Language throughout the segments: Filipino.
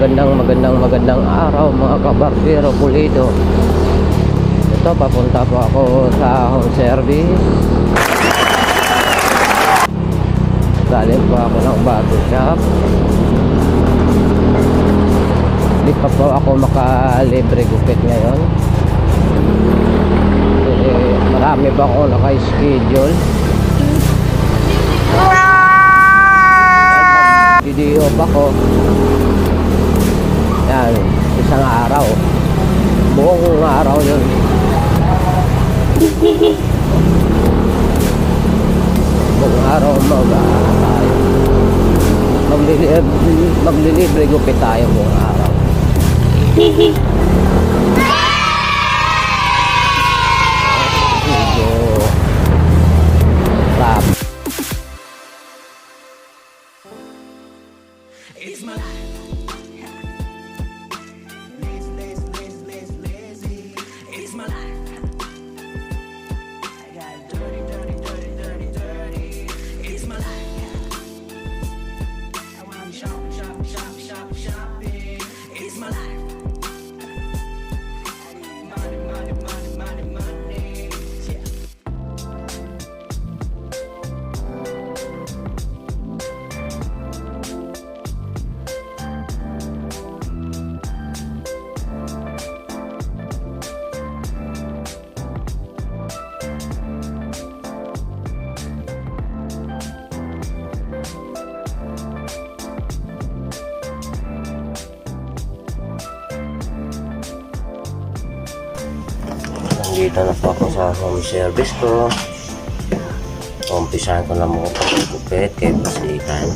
magandang araw mga kabarbero pulido. Ito, papunta po ako sa home service. Galing po ako ng barber shop. Hindi pa po ako makalibre gupit ngayon. Marami pa ako naka-schedule. Video pa ko. Yan, isang araw. Buong araw yun. Buong araw maglilibre gupit tayo buong araw. Medyo rap. It's my life. Lazy. It's my life. I got dirty. It's my life. I wanna shopping. It's my life. I need money. Yeah. Nandito na po ako sa home service ko. Umpisahan ko na muna pag-gupit kay Basikan.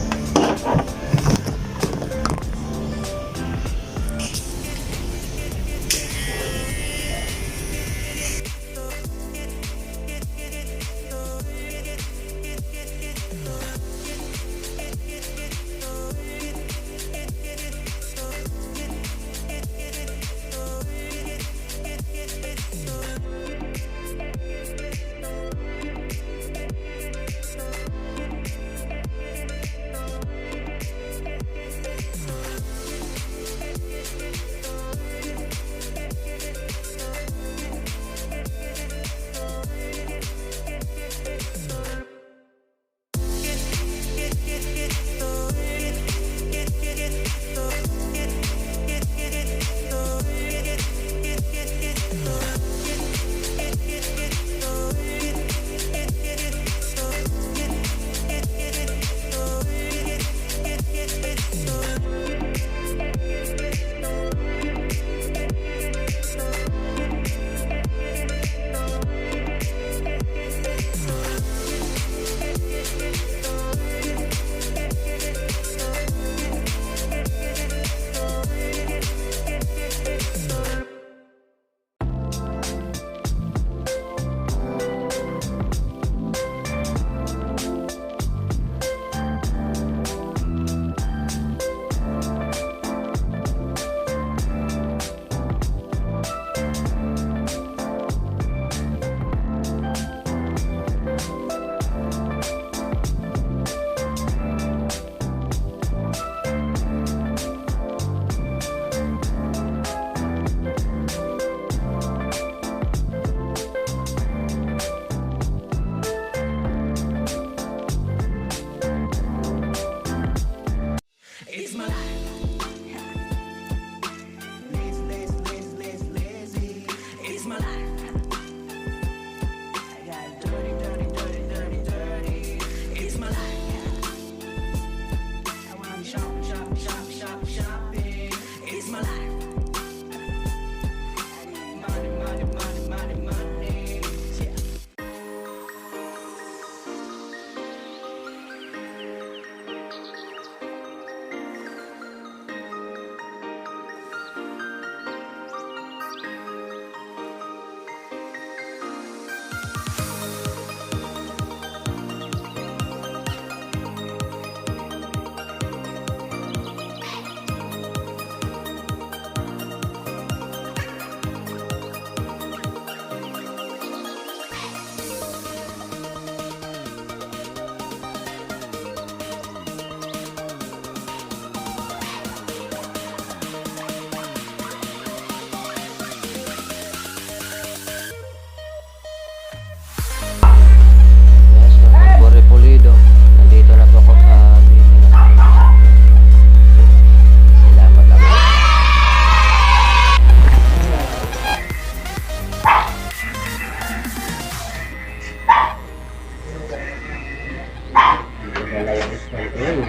Ayun.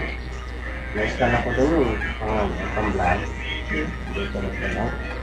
Na-scan ako doon yung pang-vlog. Dito na pala.